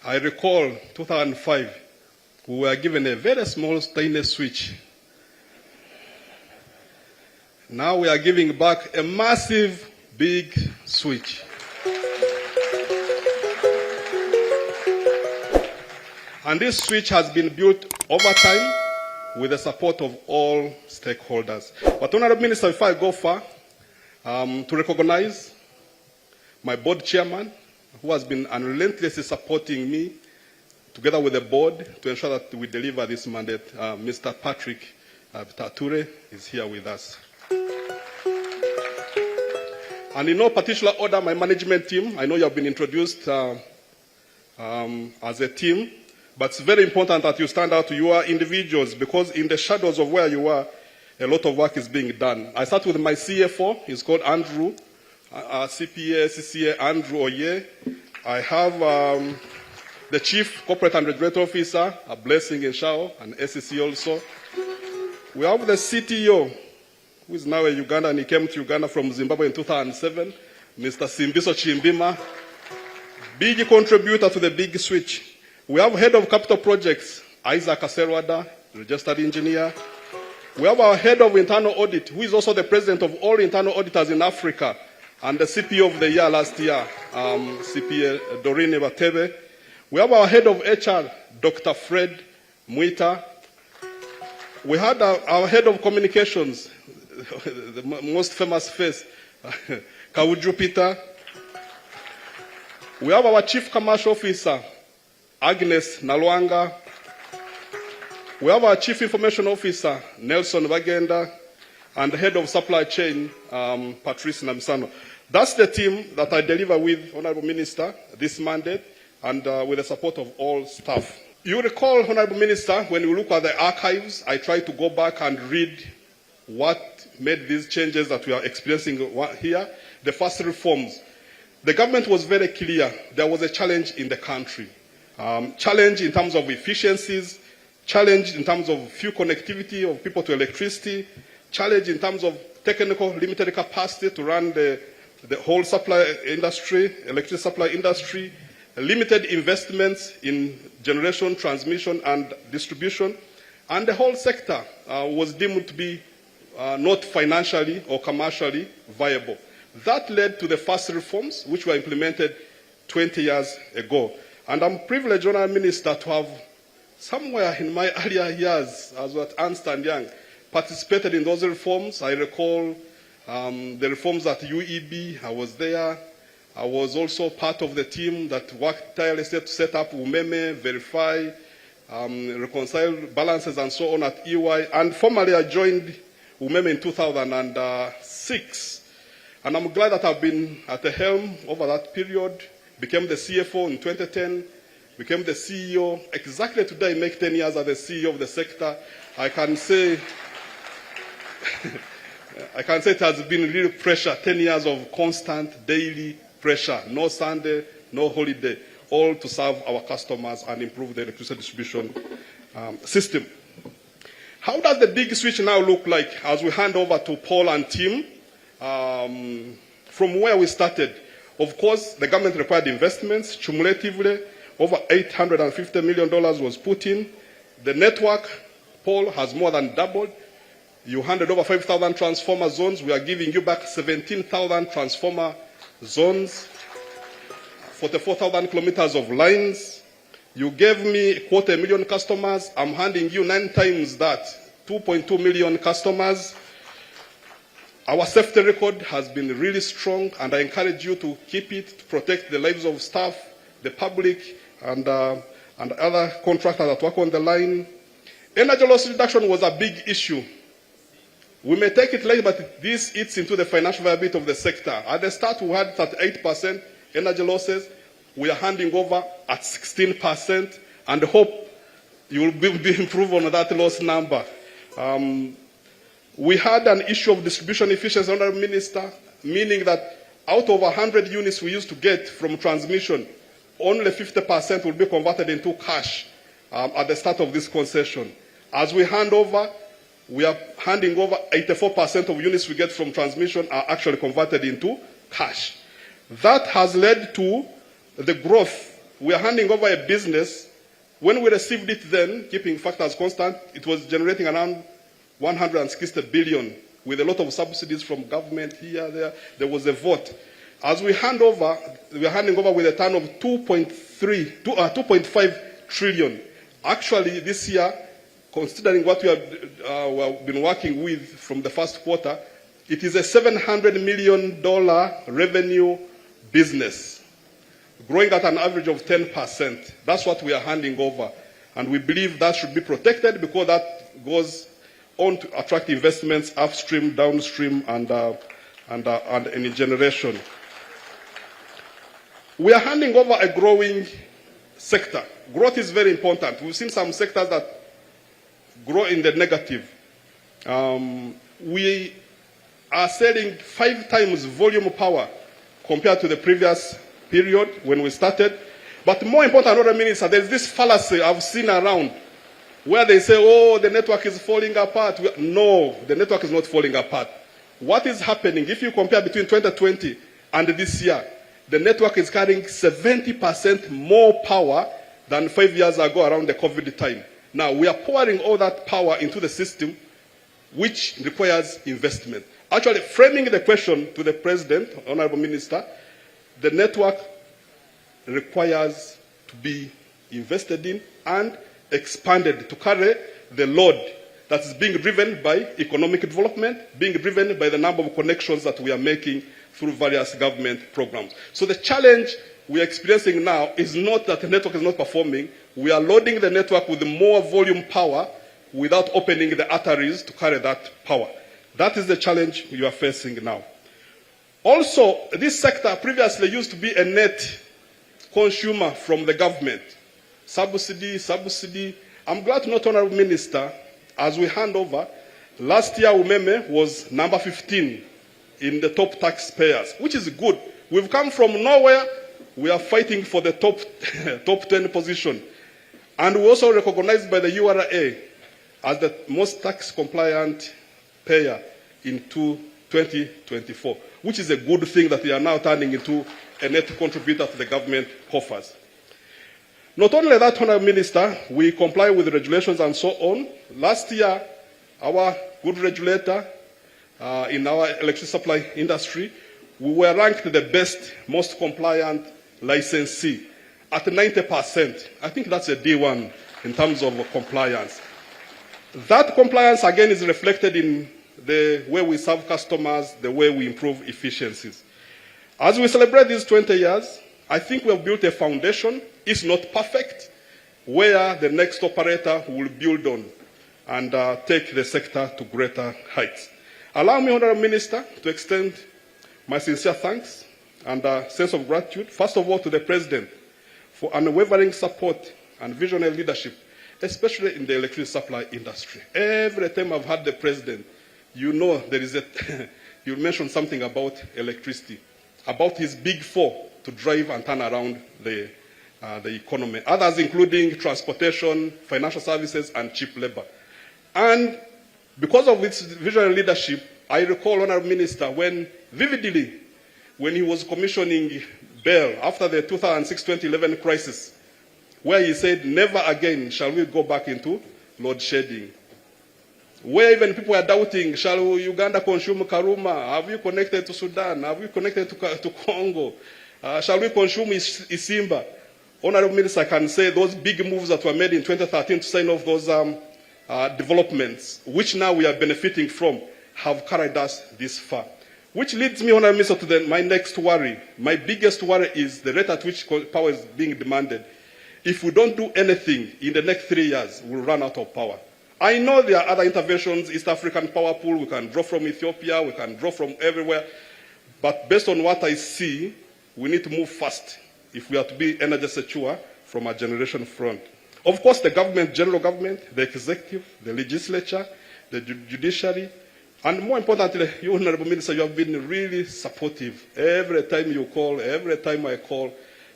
I recall 2005, we were given a very small stainless switch. Now we are giving back a massive, big switch. And this switch has been built over time with the support of all stakeholders. But Honorable Minister, before I go far, to recognize my board chairman, who has been unrelentlessly supporting me, together with the board, to ensure that we deliver this mandate. Mr. Patrick Tature is here with us. And in no particular order, my management team, I know you have been introduced as a team, but it's very important that you stand out to your individuals, because in the shadows of where you are, a lot of work is being done. I start with my CFO, he's called Andrew, CPA, CCA, Andrew Oye. I have the Chief Corporate and Regulatory Officer, a Blessing in Shao, and SEC also. We have the CTO, who is now in Uganda, and he came to Uganda from Zimbabwe in 2007, Mr. Simbiso Chimbima, big contributor to the big switch. We have Head of Capital Projects, Isaac Aserwada, registered engineer. We have our Head of Internal Audit, who is also the President of all internal auditors in Africa, and the CPO of the year last year, CPA Doreen Batebe. We have our Head of HR, Dr. Fred Muita. We had our Head of Communications, the most famous face, Kauju Peter. We have our Chief Commercial Officer, Agnes Nalwanga. We have our Chief Information Officer, Nelson Bagenda, and the Head of Supply Chain, Patrice Namsano. That's the team that I deliver with, Honorable Minister, this mandate, and with the support of all staff. You recall, Honorable Minister, when we look at the archives, I tried to go back and read what made these changes that we are experiencing here. The first reforms. The government was very clear. There was a challenge in the country. Challenge in terms of efficiencies, challenge in terms of fuel connectivity of people to electricity, challenge in terms of technical limited capacity to run the whole supply industry, electricity supply industry, limited investments in generation, transmission, and distribution, and the whole sector was deemed to be not financially or commercially viable. That led to the first reforms, which were implemented 20 years ago. And I'm privileged, Honourable Minister, to have somewhere in my earlier years, as at Ernst & Young, participated in those reforms. I recall the reforms at UEB. I was there. I was also part of the team that worked tirelessly to set up Umeme, verify, reconcile balances and so on at EY. And formally, I joined Umeme in 2006. And I'm glad that I've been at the helm over that period. Became the CFO in 2010, became the CEO. Exactly today, I make 10 years as the CEO of the sector. I can say it has been real pressure, 10 years of constant daily pressure, no Sunday, no holiday, all to serve our customers and improve the electricity distribution system. How does the big switch now look like as we hand over to Paul and team from where we started? Of course, the government required investments. Cumulatively, over $850 million was put in. The network, Paul, has more than doubled. You handed over 5,000 transformer zones. We are giving you back 17,000 transformer zones, 44,000 kilometers of lines. You gave me 250,000 customers. I'm handing you 9 times that, 2.2 million customers. Our safety record has been really strong, and I encourage you to keep it, to protect the lives of staff, the public, and other contractors that work on the line. Energy loss reduction was a big issue. We may take it late, but this eats into the financial viability of the sector. At the start, we had 38% energy losses. We are handing over at 16%, and hope you will be improved on that loss number. We had an issue of distribution efficiency, Honourable Minister, meaning that out of 100 units we used to get from transmission, only 50% will be converted into cash at the start of this concession. As we hand over, we are handing over 84% of units we get from transmission are actually converted into cash. That has led to the growth we are handing over a business. When we received it then, keeping factors constant, it was generating around 160 billion with a lot of subsidies from government here, there. There was a vote. As we hand over, we are handing over with a turn of 2.5 trillion. Actually, this year, considering what we have been working with from the first quarter, it is a $700 million revenue business, growing at an average of 10%. That's what we are handing over. And we believe that should be protected because that goes on to attract investments upstream, downstream, and in generation. We are handing over a growing sector. Growth is very important. We've seen some sectors that grow in the negative. We are selling 5 times volume power compared to the previous period when we started. But more important, Honourable Minister, there's this fallacy I've seen around where they say, oh, the network is falling apart. No, the network is not falling apart. What is happening, if you compare between 2020 and this year, the network is carrying 70% more power than 5 years ago around the COVID time. Now, we are pouring all that power into the system, which requires investment. Actually, framing the question to the President, Honourable Minister, the network requires to be invested in and expanded to carry the load that is being driven by economic development, being driven by the number of connections that we are making through various government programs. So the challenge we are experiencing now is not that the network is not performing. We are loading the network with more volume power without opening the arteries to carry that power. That is the challenge you are facing now. Also, this sector previously used to be a net consumer from the government. Subsidy. I'm glad to note, Honourable Minister, as we hand over, last year Umeme was number 15 in the top taxpayers, which is good. We've come from nowhere. We are fighting for the top 10 position. And we're also recognized by the URA as the most tax compliant payer in 2024, which is a good thing that we are now turning into a net contributor to the government coffers. Not only that, Honourable Minister, we comply with the regulations and so on. Last year, our good regulator in our electricity supply industry, we were ranked the best, most compliant licensee at 90%. I think that's a D1 in terms of compliance. That compliance, again, is reflected in the way we serve customers, the way we improve efficiencies. As we celebrate these 20 years, I think we have built a foundation. It's not perfect, where the next operator will build on and take the sector to greater heights. Allow me, Honourable Minister, to extend my sincere thanks and sense of gratitude, first of all, to the President for unwavering support and visionary leadership, especially in the electricity supply industry. Every time I've had the President, you know there is you mentioned something about electricity, about his big four to drive and turn around the economy. Others including transportation, financial services, and cheap labor. And because of its visionary leadership, I recall, Honourable Minister, vividly, when he was commissioning BEL after the 2006-2011 crisis, where he said, never again shall we go back into load shedding. Where even people are doubting, shall Uganda consume Karuma? Have you connected to Sudan? Have you connected to Congo? Shall we consume Isimba? Honourable Minister, I can say those big moves that were made in 2013 to sign off those developments, which now we are benefiting from, have carried us this far. Which leads me, Honourable Minister, to my next worry. My biggest worry is the rate at which power is being demanded. If we don't do anything in the next 3 years, we'll run out of power. I know there are other interventions, East African power pool, we can draw from Ethiopia, we can draw from everywhere. But based on what I see, we need to move fast if we are to be energy secure from a generation front. Of course, the government, general government, the executive, the legislature, the judiciary, and more importantly, you, Honourable Minister, you have been really supportive. Every time you call, every time I call,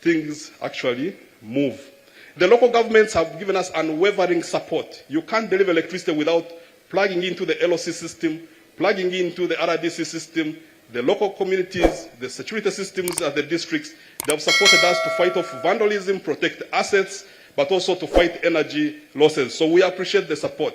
things actually move. The local governments have given us unwavering support. You can't deliver electricity without plugging into the LOC system, plugging into the RDC system, the local communities, the security systems at the districts. They have supported us to fight off vandalism, protect assets, but also to fight energy losses. So we appreciate the support.